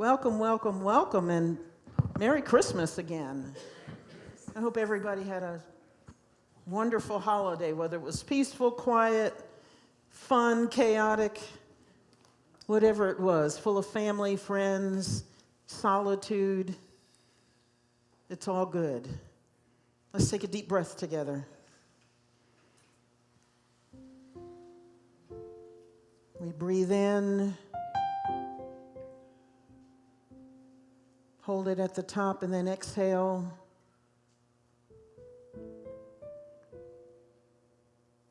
Welcome, welcome, welcome, and Merry Christmas again. I hope everybody had a wonderful holiday, whether it was peaceful, quiet, fun, chaotic, whatever it was, full of family, friends, solitude. It's all good. Let's take a deep breath together. We breathe in, hold it at the top, and then exhale.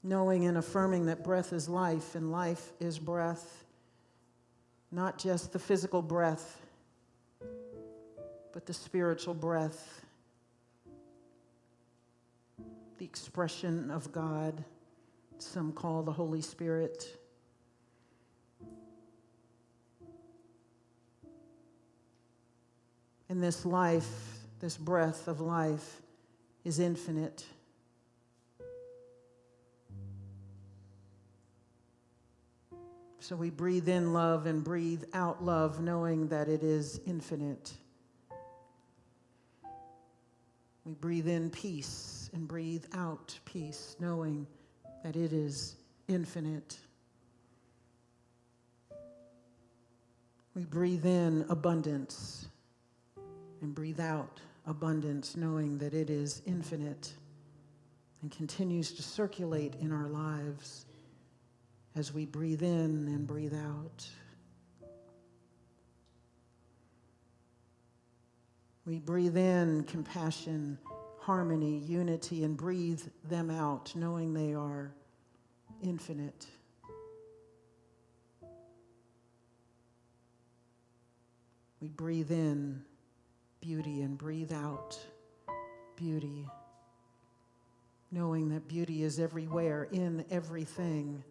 Knowing and affirming that breath is life and life is breath, not just the physical breath, but the spiritual breath, the expression of God, some call the Holy Spirit. And this life, this breath of life is infinite. So we breathe in love and breathe out love, knowing that it is infinite. We breathe in peace and breathe out peace, knowing that it is infinite. We breathe in abundance and breathe out abundance, knowing that it is infinite and continues to circulate in our lives as we breathe in and breathe out. We breathe in compassion, harmony, unity, and breathe them out, knowing they are infinite. We breathe in beauty and breathe out beauty, knowing that beauty is everywhere, in everything,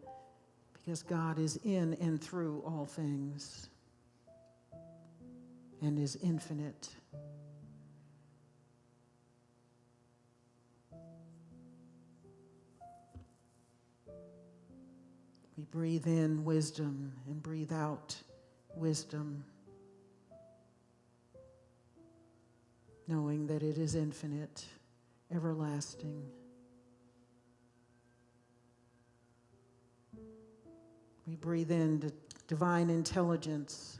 because God is in and through all things and is infinite. We breathe in wisdom and breathe out wisdom, knowing that it is infinite, everlasting. We breathe in divine intelligence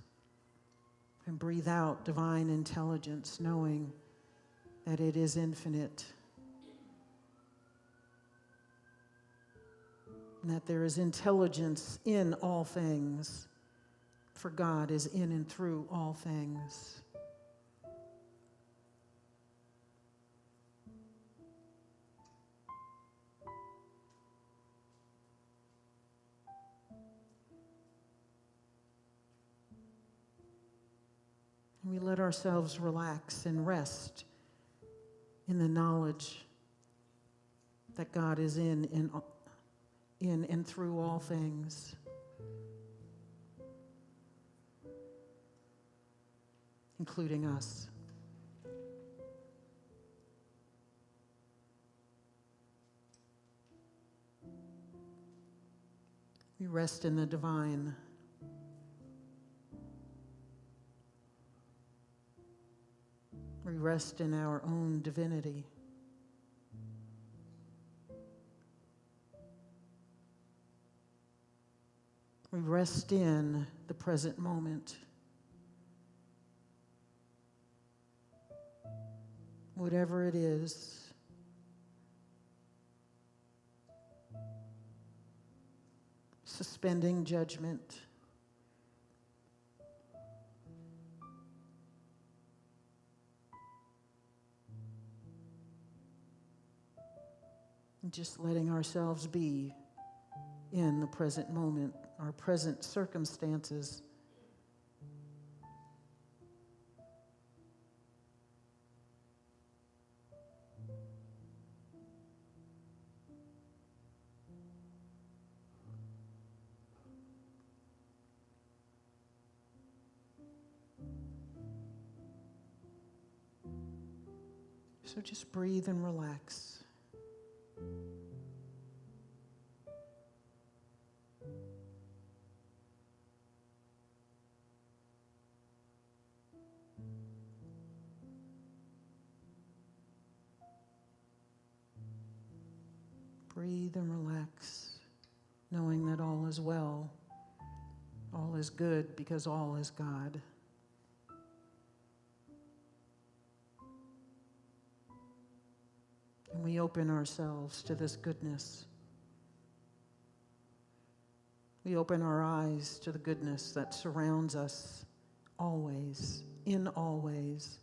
and breathe out divine intelligence, knowing that it is infinite and that there is intelligence in all things, for God is in and through all things. We let ourselves relax and rest in the knowledge that God is in and through all things, including us. We rest in the divine. We rest in our own divinity. We rest in the present moment. Whatever it is, suspending judgment. Just letting ourselves be in the present moment, our present circumstances. So just breathe and relax. Breathe and relax, knowing that all is well, all is good, because all is God. And we open ourselves to this goodness. We open our eyes to the goodness that surrounds us always, in all ways.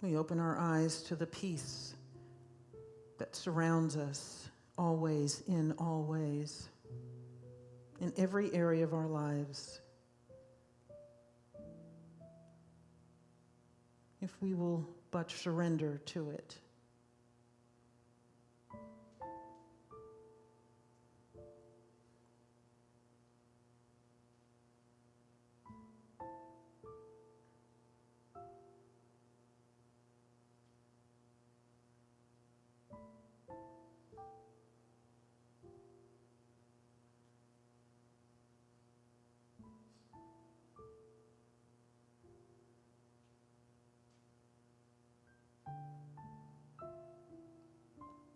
We open our eyes to the peace that surrounds us always, in all ways, in every area of our lives. If we will but surrender to it.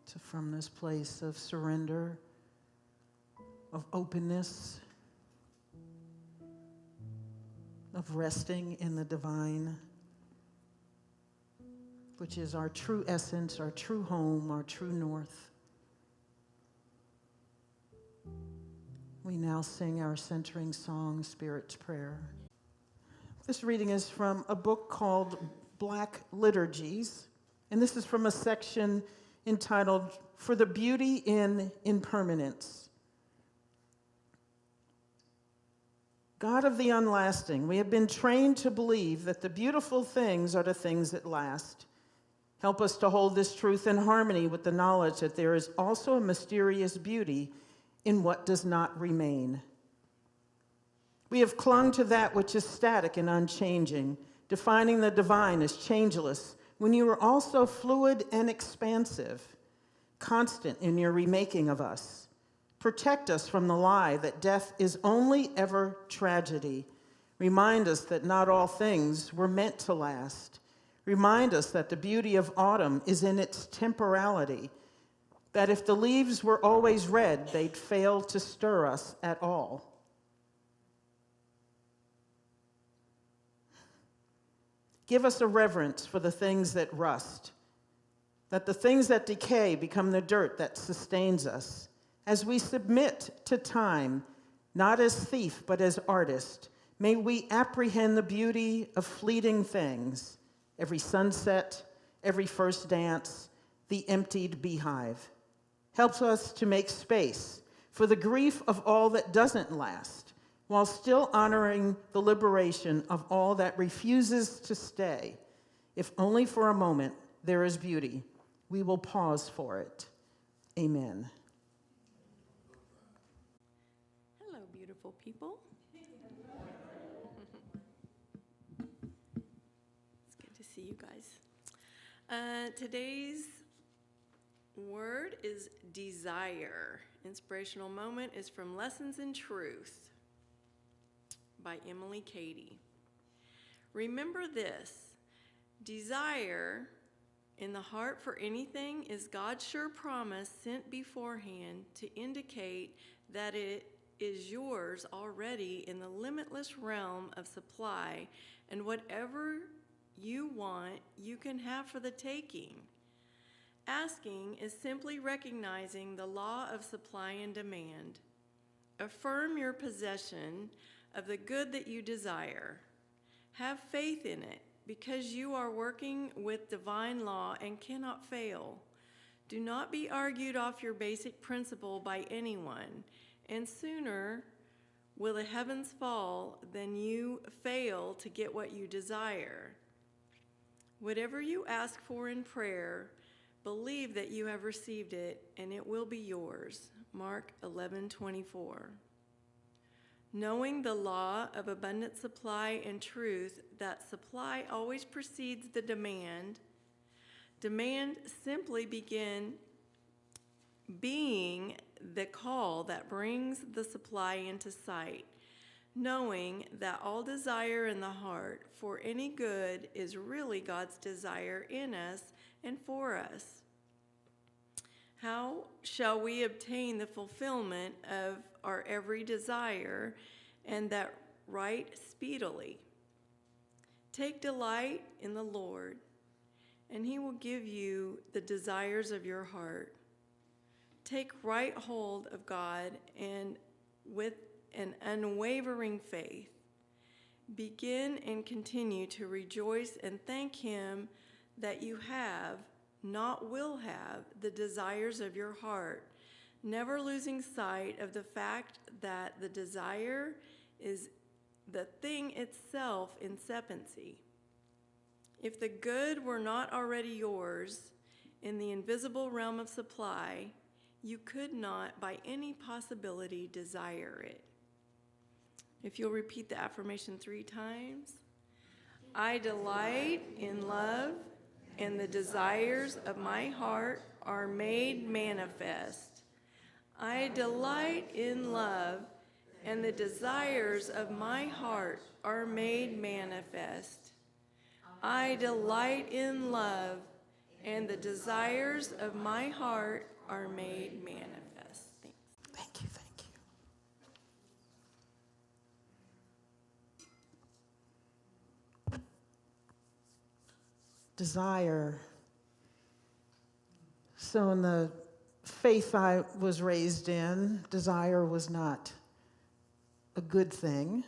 So from this place of surrender, of openness, of resting in the divine, which is our true essence, our true home, our true north, we now sing our centering song, Spirit's Prayer. This reading is from a book called Black Liturgies, and this is from a section entitled, For the Beauty in Impermanence. God of the unlasting, we have been trained to believe that the beautiful things are the things that last. Help us to hold this truth in harmony with the knowledge that there is also a mysterious beauty in what does not remain. We have clung to that which is static and unchanging, defining the divine as changeless, when you are also fluid and expansive, constant in your remaking of us. Protect us from the lie that death is only ever tragedy. Remind us that not all things were meant to last. Remind us that the beauty of autumn is in its temporality, that if the leaves were always red, they'd fail to stir us at all. Give us a reverence for the things that rust, that the things that decay become the dirt that sustains us. As we submit to time, not as thief, but as artist, may we apprehend the beauty of fleeting things, every sunset, every first dance, the emptied beehive. Helps us to make space for the grief of all that doesn't last, while still honoring the liberation of all that refuses to stay. If only for a moment there is beauty, we will pause for it. Amen. Hello, beautiful people. It's good to see you guys. Today's word is desire. Inspirational moment is from Lessons in Truth by Emily Cady. Remember this, desire in the heart for anything is God's sure promise sent beforehand to indicate that it is yours already in the limitless realm of supply, and whatever you want, you can have for the taking. Asking is simply recognizing the law of supply and demand. Affirm your possession of the good that you desire. Have faith in it, because you are working with divine law and cannot fail. Do not be argued off your basic principle by anyone, and sooner will the heavens fall than you fail to get what you desire. Whatever you ask for in prayer, believe that you have received it, and it will be yours. Mark 11:24. Knowing the law of abundant supply and truth, that supply always precedes the demand simply being the call that brings the supply into sight, knowing that all desire in the heart for any good is really God's desire in us and for us. How shall we obtain the fulfillment of our every desire, and that right speedily? Take delight in the Lord, and he will give you the desires of your heart. Take right hold of God, and with an unwavering faith, begin and continue to rejoice and thank him that you have, not will have, the desires of your heart, never losing sight of the fact that the desire is the thing itself incepancy. If the good were not already yours in the invisible realm of supply, you could not by any possibility desire it. If you'll repeat the affirmation 3 times. I delight in love, and the desires of my heart are made manifest. I delight in love, and the desires of my heart are made manifest. I delight in love, and the desires of my heart are made manifest. Thanks. Thank you, thank you. Desire. So in the faith I was raised in, desire was not a good thing.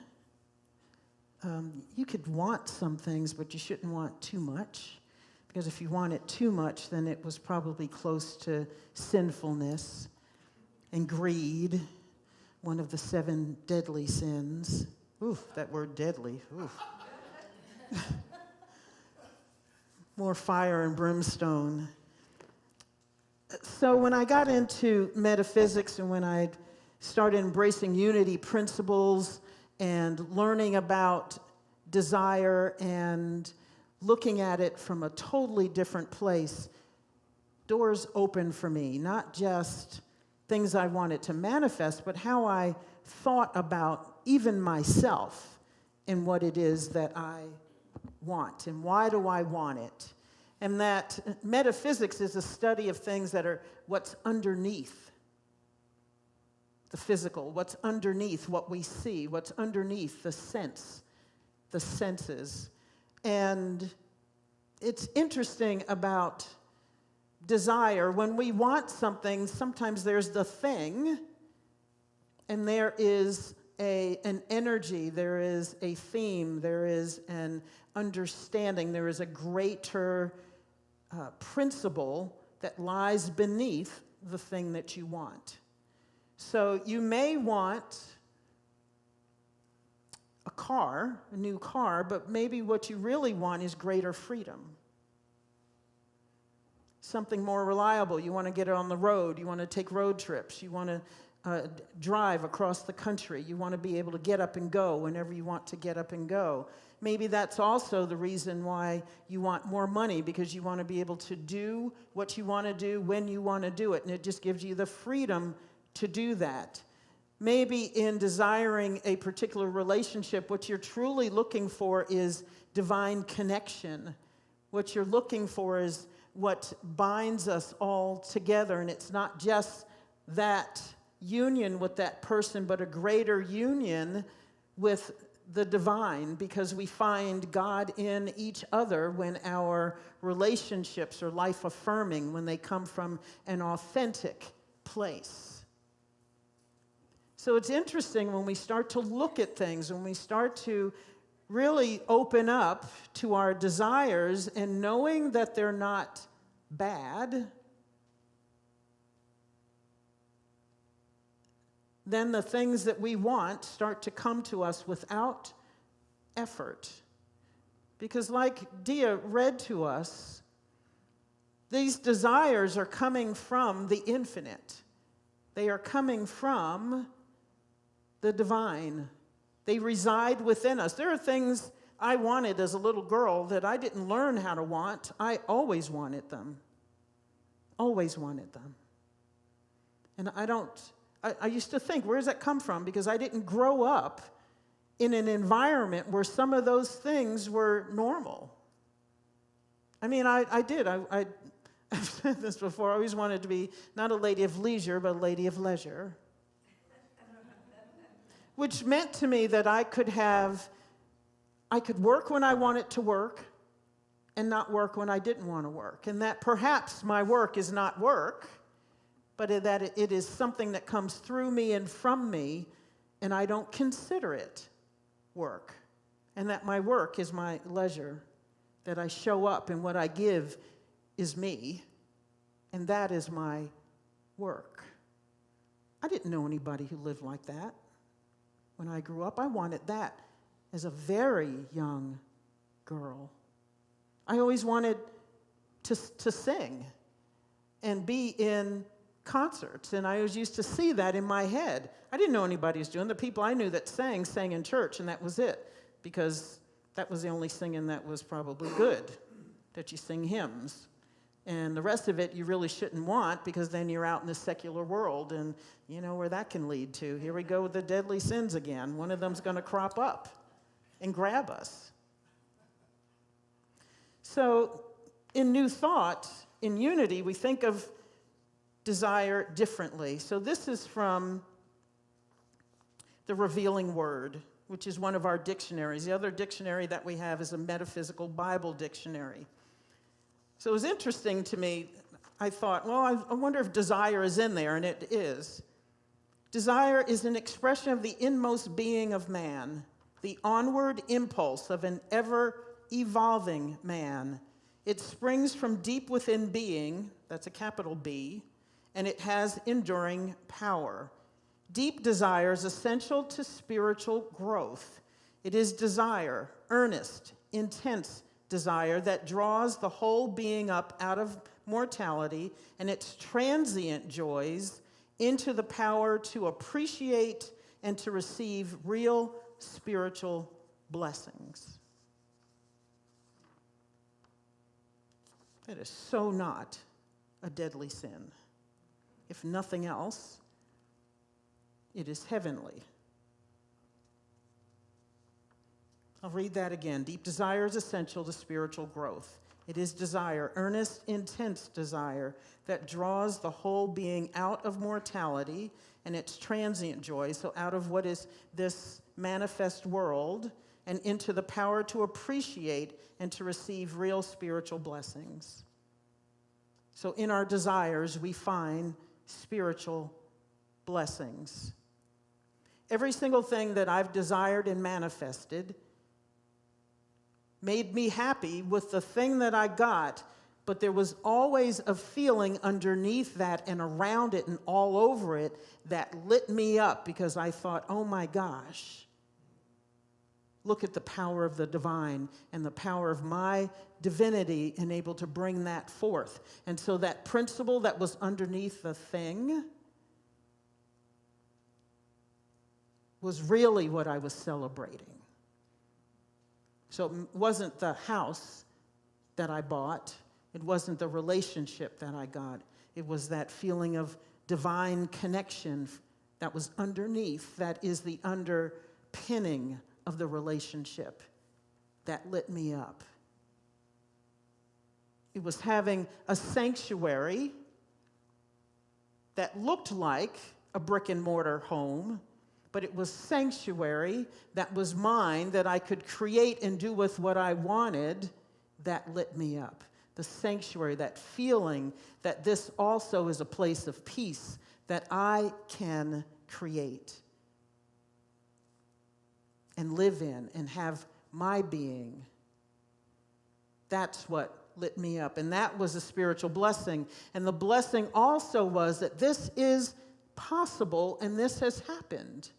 You could want some things, but you shouldn't want too much. Because if you want it too much, then it was probably close to sinfulness and greed, one of the 7 deadly sins. Oof, that word deadly. Oof. More fire and brimstone. So when I got into metaphysics and when I started embracing unity principles and learning about desire and looking at it from a totally different place, doors opened for me, not just things I wanted to manifest, but how I thought about even myself and what it is that I want and why do I want it. And that metaphysics is a study of things that are what's underneath the physical, what's underneath what we see, what's underneath the senses. And it's interesting about desire. When we want something, sometimes there's the thing, and there is an energy, there is a theme, there is an understanding, there is a greater principle that lies beneath the thing that you want. So you may want a new car, but maybe what you really want is greater freedom. Something more reliable. You want to get it on the road. You want to take road trips. You want to drive across the country. You want to be able to get up and go whenever you want to get up and go. Maybe that's also the reason why you want more money, because you want to be able to do what you want to do when you want to do it, and it just gives you the freedom to do that. Maybe in desiring a particular relationship, what you're truly looking for is divine connection. What you're looking for is what binds us all together, and it's not just that union with that person, but a greater union with the divine, because we find God in each other when our relationships are life-affirming, when they come from an authentic place. So it's interesting when we start to look at things, when we start to really open up to our desires and knowing that they're not bad, then the things that we want start to come to us without effort. Because like Dia read to us, these desires are coming from the infinite. They are coming from the divine. They reside within us. There are things I wanted as a little girl that I didn't learn how to want. I always wanted them. Always wanted them. And I used to think, where does that come from? Because I didn't grow up in an environment where some of those things were normal. I mean, I did. I've said this before. I always wanted to be not a lady of leisure, but a lady of leisure. Which meant to me that I could work when I wanted to work and not work when I didn't want to work. And that perhaps my work is not work, but that it is something that comes through me and from me, and I don't consider it work. And that my work is my leisure, that I show up and what I give is me, and that is my work. I didn't know anybody who lived like that. When I grew up, I wanted that as a very young girl. I always wanted to sing and be in concerts, and I always used to see that in my head. I didn't know anybody was doing. The people I knew that sang in church, and that was it, because that was the only singing that was probably good, that you sing hymns. And the rest of it you really shouldn't want, because then you're out in the secular world, and you know where that can lead to. Here we go with the deadly sins again. One of them's going to crop up and grab us. So in New Thought, in Unity, we think of desire differently. So this is from the Revealing Word, which is one of our dictionaries. The other dictionary that we have is a Metaphysical Bible Dictionary. So it was interesting to me. I thought, well, I wonder if desire is in there, and it is. Desire is an expression of the inmost being of man, the onward impulse of an ever-evolving man. It springs from deep within being, that's a capital B, and it has enduring power. Deep desire is essential to spiritual growth. It is desire, earnest, intense desire that draws the whole being up out of mortality and its transient joys into the power to appreciate and to receive real spiritual blessings. That is so not a deadly sin. If nothing else, it is heavenly. I'll read that again. Deep desire is essential to spiritual growth. It is desire, earnest, intense desire, that draws the whole being out of mortality and its transient joy, so out of what is this manifest world, and into the power to appreciate and to receive real spiritual blessings. So in our desires, we find spiritual blessings. Every single thing that I've desired and manifested made me happy with the thing that I got, but there was always a feeling underneath that and around it and all over it that lit me up, because I thought, oh my gosh, look at the power of the divine and the power of my divinity and able to bring that forth. And so that principle that was underneath the thing was really what I was celebrating. So it wasn't the house that I bought. It wasn't the relationship that I got. It was that feeling of divine connection that was underneath, that is the underpinning of the relationship that lit me up. It was having a sanctuary that looked like a brick and mortar home, but it was sanctuary that was mine, that I could create and do with what I wanted, that lit me up. The sanctuary, that feeling that this also is a place of peace that I can create and live in and have my being. That's what lit me up. And that was a spiritual blessing. And the blessing also was that this is possible and this has happened.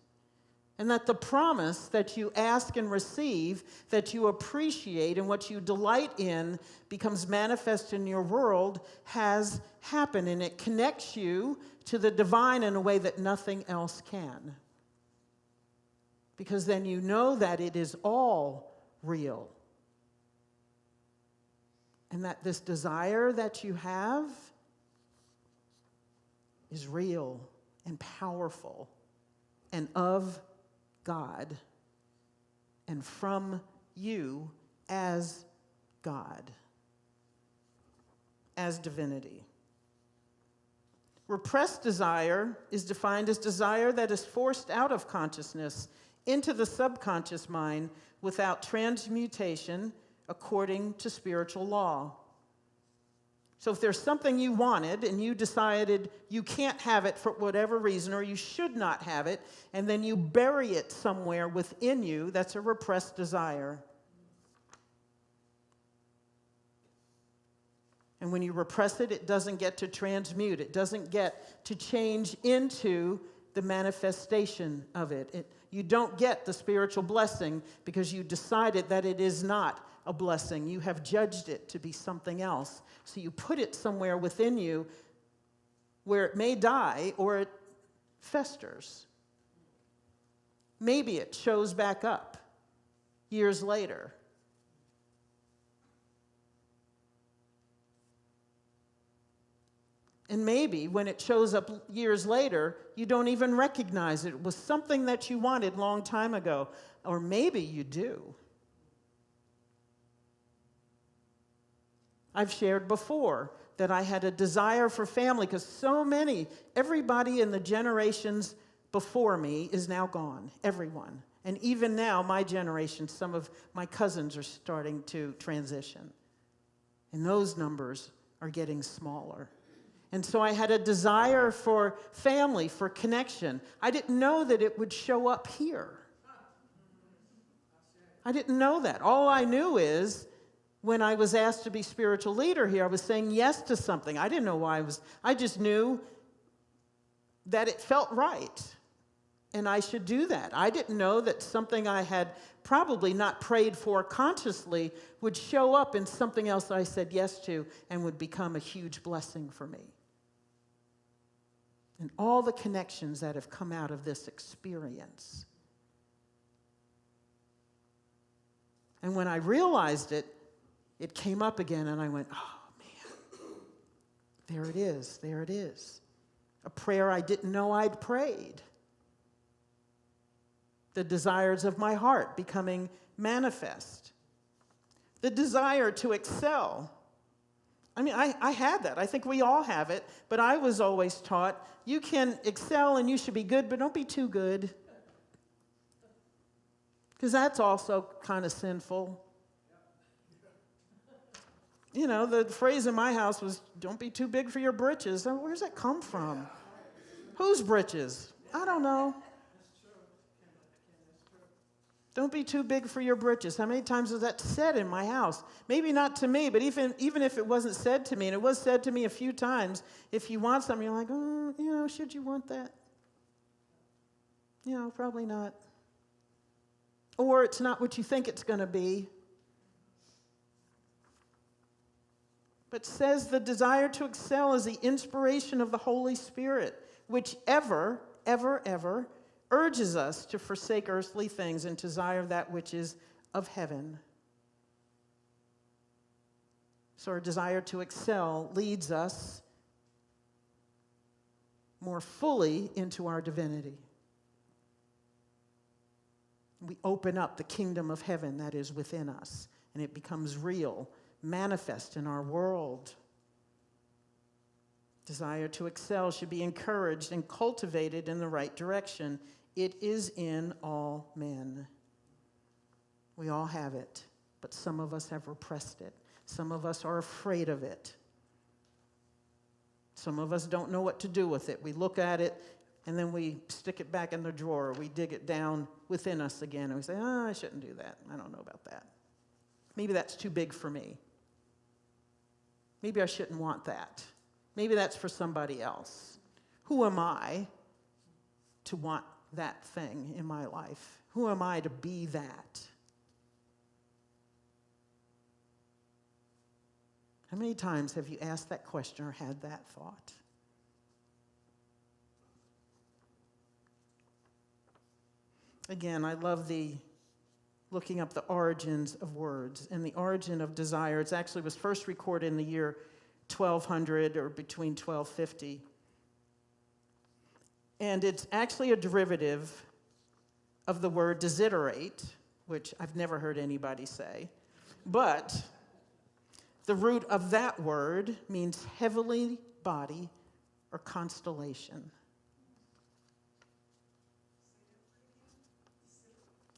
And that the promise that you ask and receive, that you appreciate and what you delight in becomes manifest in your world has happened. And it connects you to the divine in a way that nothing else can. Because then you know that it is all real. And that this desire that you have is real and powerful and of God and from you as God, as divinity. Repressed desire is defined as desire that is forced out of consciousness into the subconscious mind without transmutation according to spiritual law. So if there's something you wanted and you decided you can't have it for whatever reason, or you should not have it, and then you bury it somewhere within you, that's a repressed desire. And when you repress it, it doesn't get to transmute. It doesn't get to change into the manifestation of it. You don't get the spiritual blessing because you decided that it is not a blessing. You have judged it to be something else. So you put it somewhere within you where it may die or it festers. Maybe it shows back up years later. And maybe when it shows up years later, you don't even recognize it. It was something that you wanted a long time ago. Or maybe you do. I've shared before that I had a desire for family because everybody in the generations before me is now gone. Everyone. And even now, my generation, some of my cousins are starting to transition. And those numbers are getting smaller. And so I had a desire for family, for connection. I didn't know that it would show up here. I didn't know that. All I knew is when I was asked to be spiritual leader here, I was saying yes to something. I didn't know why I just knew that it felt right. And I should do that. I didn't know that something I had probably not prayed for consciously would show up in something else that I said yes to and would become a huge blessing for me. And all the connections that have come out of this experience. And when I realized it, it came up again and I went, oh man, there it is, there it is. A prayer I didn't know I'd prayed. The desires of my heart becoming manifest. The desire to excel. I mean, I had that. I think we all have it. But I was always taught, you can excel and you should be good, but don't be too good. Because that's also kind of sinful. You know, the phrase in my house was, don't be too big for your britches. Where does that come from? Whose britches? I don't know. Don't be too big for your britches. How many times was that said in my house? Maybe not to me, but even if it wasn't said to me, and it was said to me a few times, if you want something, you're like, oh, should you want that? Probably not. Or it's not what you think it's going to be. But says the desire to excel is the inspiration of the Holy Spirit, which ever urges us to forsake earthly things and desire that which is of heaven. So our desire to excel leads us more fully into our divinity. We open up the kingdom of heaven that is within us, and it becomes real, manifest in our world. Desire to excel should be encouraged and cultivated in the right direction. It is in all men. We all have it, but some of us have repressed it. Some of us are afraid of it. Some of us don't know what to do with it. We look at it, and then we stick it back in the drawer. We dig it down within us again, and we say, I shouldn't do that. I don't know about that. Maybe that's too big for me. Maybe I shouldn't want that. Maybe that's for somebody else. Who am I to want that thing in my life? Who am I to be that? How many times have you asked that question or had that thought? Again, I love looking up the origins of words and the origin of desire. It actually was first recorded in the year 1200 or between 1250. And it's actually a derivative of the word desiderate, which I've never heard anybody say. But the root of that word means heavenly body or constellation.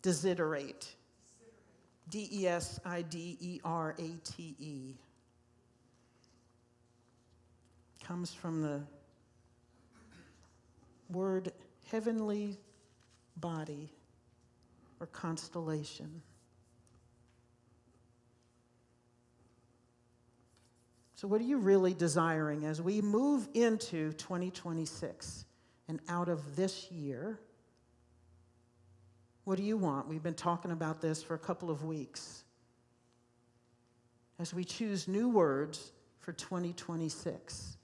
Desiderate. Desiderate. Comes from the word heavenly body or constellation. So what are you really desiring as we move into 2026 and out of this year? What do you want? We've been talking about this for a couple of weeks. As we choose new words for 2026,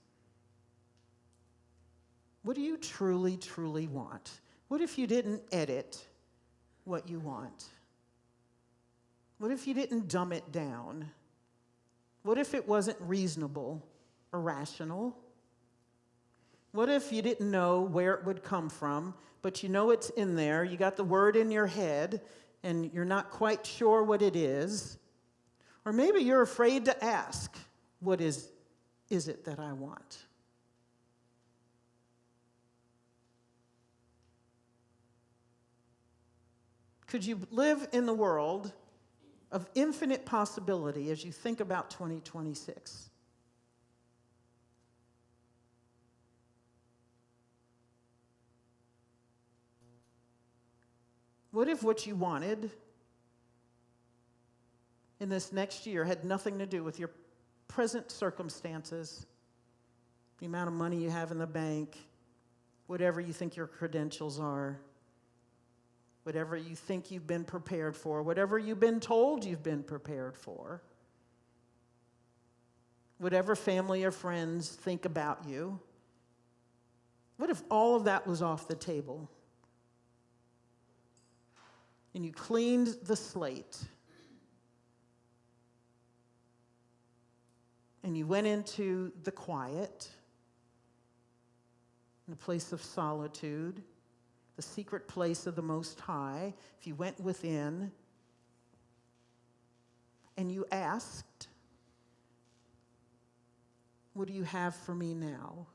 what do you truly, truly want? What if you didn't edit what you want? What if you didn't dumb it down? What if it wasn't reasonable or rational? What if you didn't know where it would come from, but you know it's in there, you got the word in your head, and you're not quite sure what it is? Or maybe you're afraid to ask, what is it that I want? Could you live in the world of infinite possibility as you think about 2026? What if what you wanted in this next year had nothing to do with your present circumstances, the amount of money you have in the bank, whatever you think your credentials are, whatever you think you've been prepared for, whatever you've been told you've been prepared for, whatever family or friends think about you? What if all of that was off the table? And you cleaned the slate. And you went into the quiet, in a place of solitude, the secret place of the Most High. If you went within and you asked, what do you have for me now?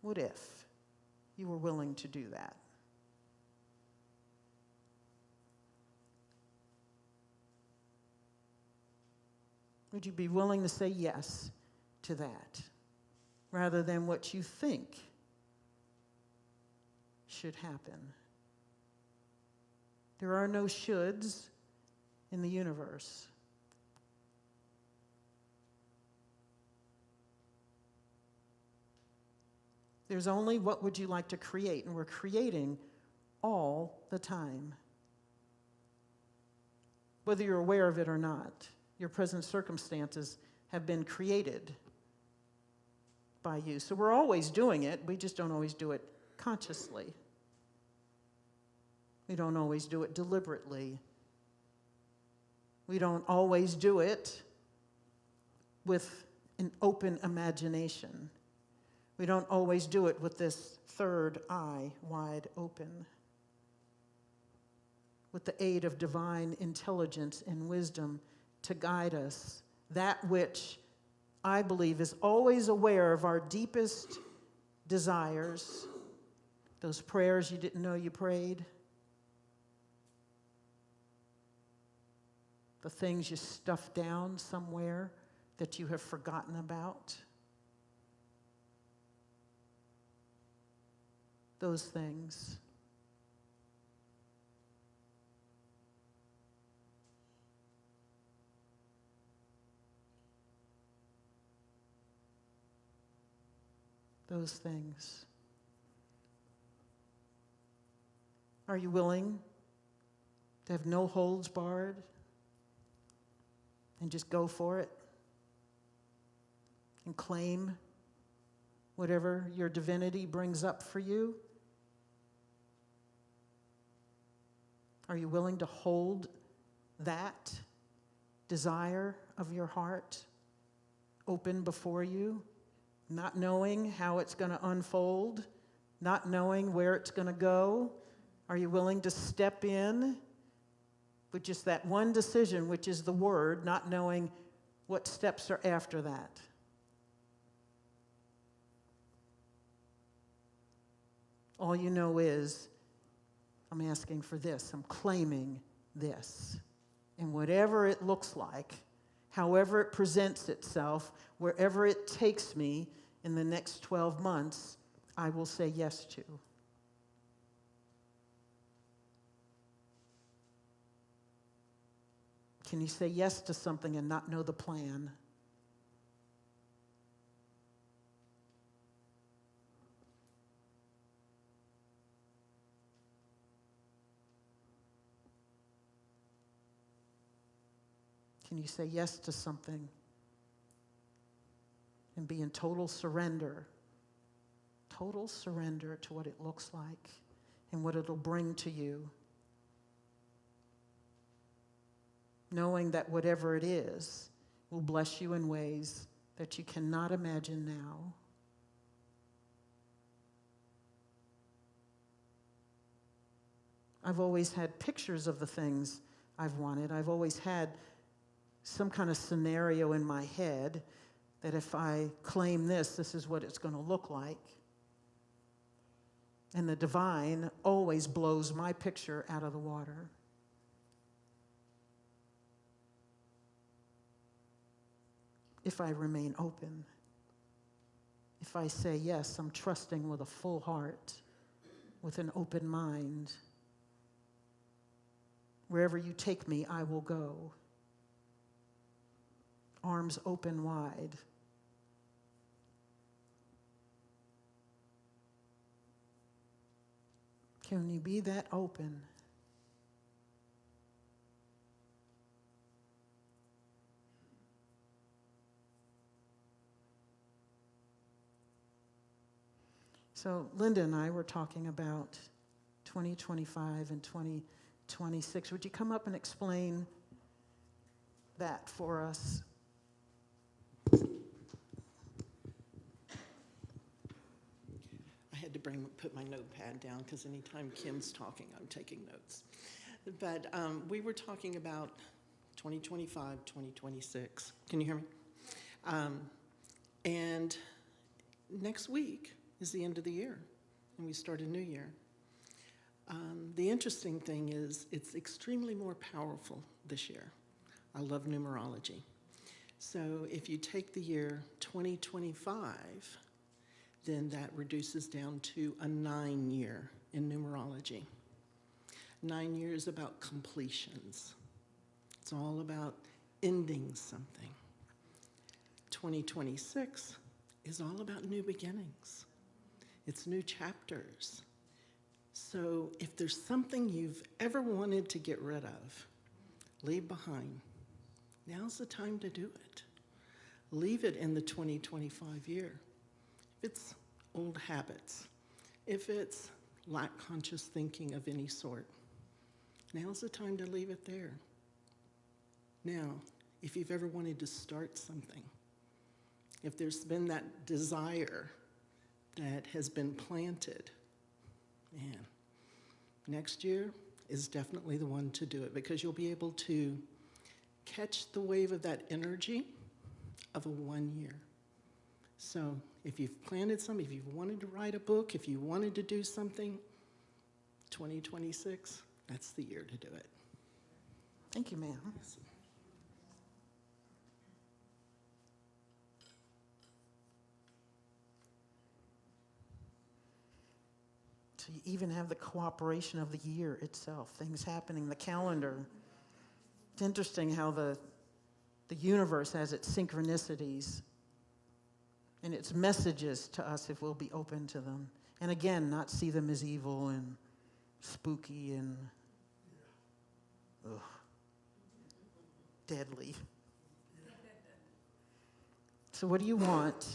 What if you were willing to do that? Would you be willing to say yes to that rather than what you think should happen? There are no shoulds in the universe. There's only what would you like to create, and we're creating all the time. Whether you're aware of it or not, your present circumstances have been created by you. So we're always doing it, we just don't always do it consciously. We don't always do it deliberately. We don't always do it with an open imagination. We don't always do it with this third eye wide open. With the aid of divine intelligence and wisdom to guide us, that which I believe is always aware of our deepest desires, those prayers you didn't know you prayed, the things you stuffed down somewhere that you have forgotten about. Those things. those things? Are you willing to have no holds barred and just go for it and claim whatever your divinity brings up for you? Are you willing to hold that desire of your heart open before you, not knowing how it's going to unfold, not knowing where it's going to go? Are you willing to step in with just that one decision, which is the word, not knowing what steps are after that? All you know is, I'm asking for this, I'm claiming this. And whatever it looks like, however it presents itself, wherever it takes me in the next 12 months, I will say yes to. Can you say yes to something and not know the plan? Can you say yes to something and be in total surrender to what it looks like and what it'll bring to you? Knowing that whatever it is will bless you in ways that you cannot imagine now. I've always had pictures of the things I've wanted. I've always had some kind of scenario in my head that if I claim this, this is what it's going to look like. And the divine always blows my picture out of the water. If I remain open, if I say, yes, I'm trusting with a full heart, with an open mind. Wherever you take me, I will go. Arms open wide. Can you be that open? So Linda and I were talking about 2025 and 2026. Would you come up and explain that for us? I had to put my notepad down because anytime Kim's talking, I'm taking notes. But we were talking about 2025, 2026. Can you hear me? And next week is the end of the year, and we start a new year. The interesting thing is it's extremely more powerful this year. I love numerology. So if you take the year 2025, then that reduces down to a 9-year in numerology. 9 years about completions. It's all about ending something. 2026 is all about new beginnings. It's new chapters. So if there's something you've ever wanted to get rid of, leave behind, now's the time to do it. Leave it in the 2025 year. If it's old habits, if it's lack conscious thinking of any sort, now's the time to leave it there. Now, if you've ever wanted to start something, if there's been that desire that has been planted, man, next year is definitely the one to do it because you'll be able to catch the wave of that energy of a 1 year. So if you've planted something, if you've wanted to write a book, if you wanted to do something, 2026, that's the year to do it. Thank you, ma'am. So you even have the cooperation of the year itself, things happening, the calendar. It's interesting how the universe has its synchronicities. and its messages to us if we'll be open to them. And again, not see them as evil and spooky and deadly. So what do you want?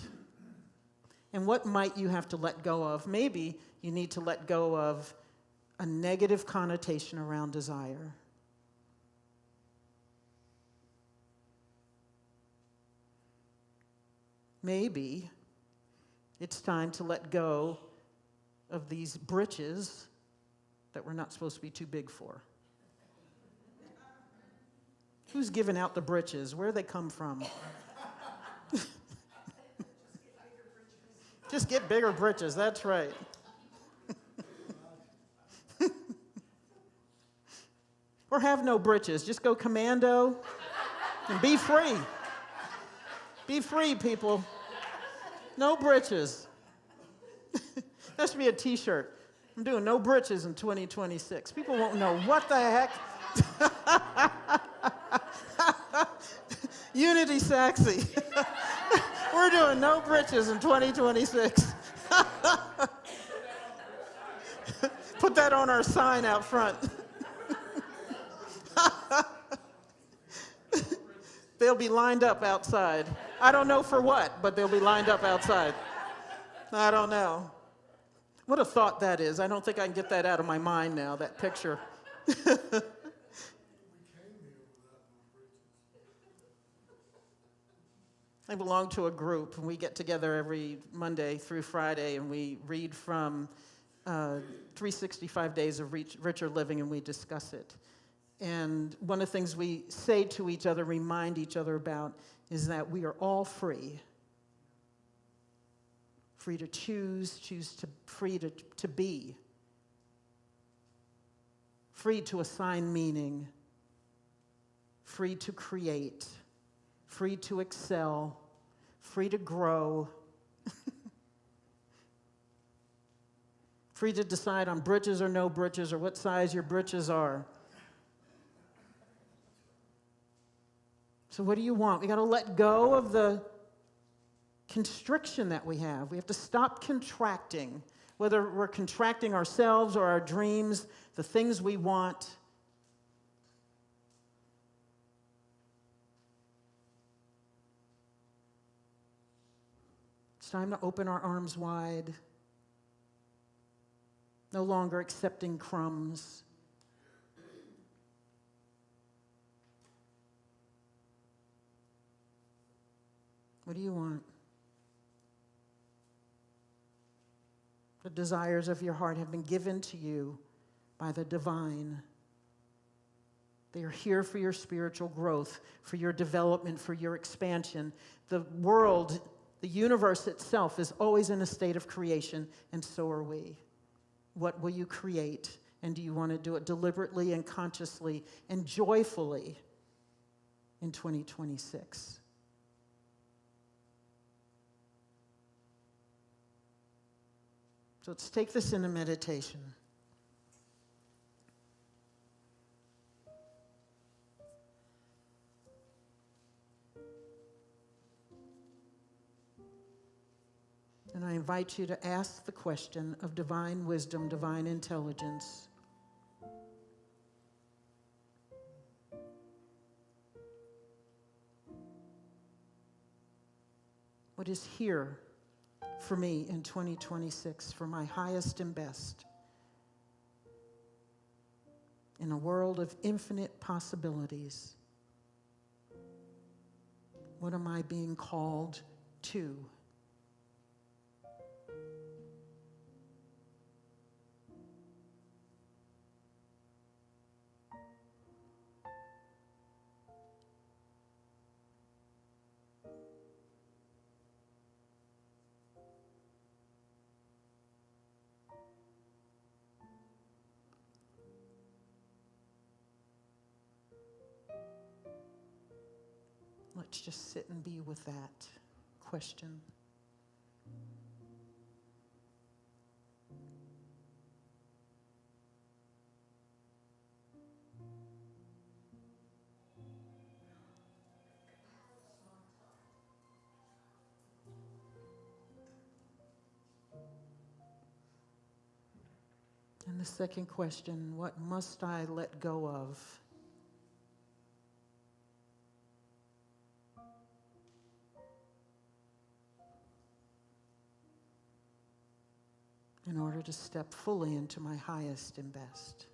And what might you have to let go of? Maybe you need to let go of a negative connotation around desire. Maybe it's time to let go of these britches that we're not supposed to be too big for. Who's giving out the britches? Where do they come from? Just get bigger britches, that's right. Or have no britches. Just go commando and be free. Be free, people. No britches. That should be a t-shirt. I'm doing no britches in 2026. People won't know what the heck. Unity Saxy. We're doing no britches in 2026. Put that on our sign out front. They'll be lined up outside. I don't know for what, but they'll be lined up outside. I don't know. What a thought that is. I don't think I can get that out of my mind now, that picture. I belong to a group, and we get together every Monday through Friday, and we read from 365 Days of Richer Living, and we discuss it. And one of the things we say to each other, remind each other about, is that we are all free. Free to choose, free to be. Free to assign meaning. Free to create. Free to excel. Free to grow. Free to decide on britches or no britches, or what size your britches are. So what do you want? We got to let go of the constriction that we have. We have to stop contracting, whether we're contracting ourselves or our dreams, the things we want. It's time to open our arms wide. No longer accepting crumbs. What do you want? The desires of your heart have been given to you by the divine. They are here for your spiritual growth, for your development, for your expansion. The world, the universe itself is always in a state of creation, and so are we. What will you create? And do you want to do it deliberately and consciously and joyfully in 2026? So let's take this into meditation. And I invite you to ask the question of divine wisdom, divine intelligence. What is here for me in 2026 for my highest and best? In a world of infinite possibilities, what am I being called to? Let's just sit and be with that question. And the second question, what must I let go of? In order to step fully into my highest and best.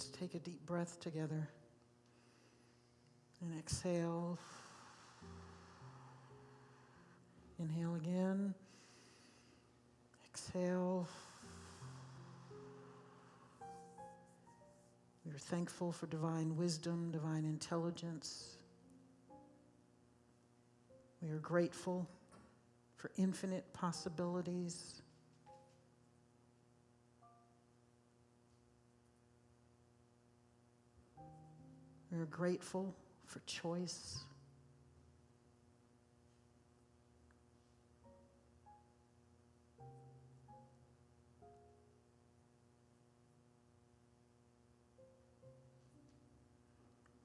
Let's take a deep breath together. And exhale. Inhale again. Exhale. We are thankful for divine wisdom, divine intelligence. We are grateful for infinite possibilities. We are grateful for choice.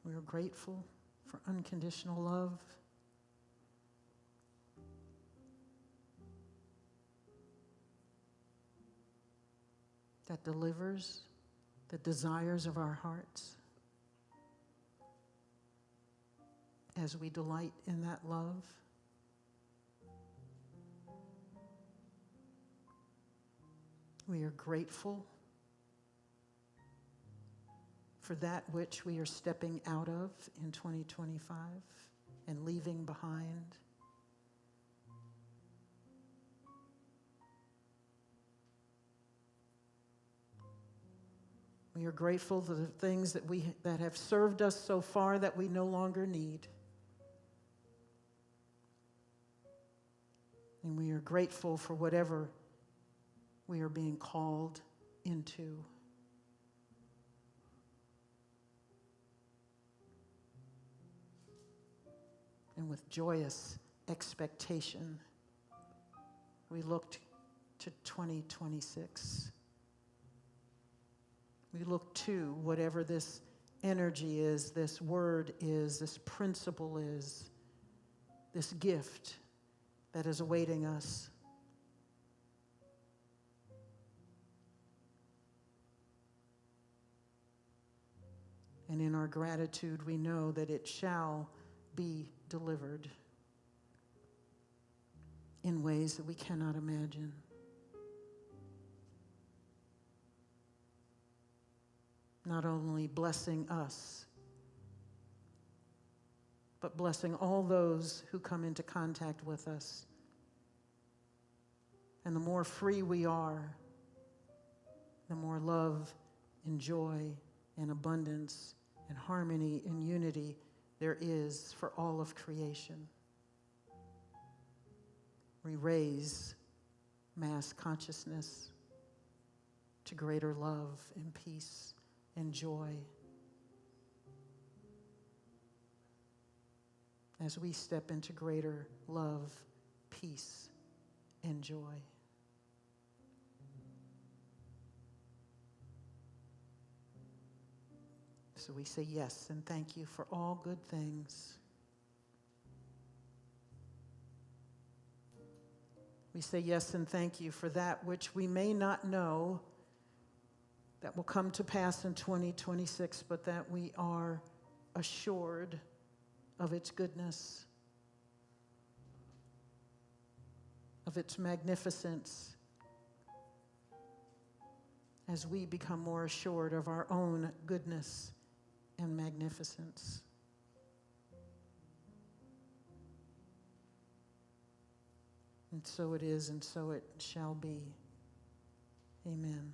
We are grateful for unconditional love. That delivers the desires of our hearts as we delight in that love. We are grateful for that which we are stepping out of in 2025 and leaving behind. We are grateful for the things that have served us so far that we no longer need. And we are grateful for whatever we are being called into. And with joyous expectation, we looked to 2026. We look to whatever this energy is, this word is, this principle is, this gift that is awaiting us. And in our gratitude, we know that it shall be delivered in ways that we cannot imagine. Not only blessing us, but blessing all those who come into contact with us. And the more free we are, the more love and joy and abundance and harmony and unity there is for all of creation. We raise mass consciousness to greater love and peace and joy as we step into greater love, peace, and joy. So we say yes and thank you for all good things. We say yes and thank you for that which we may not know that will come to pass in 2026, but that we are assured of its goodness, of its magnificence, as we become more assured of our own goodness and magnificence. And so it is, and so it shall be. Amen.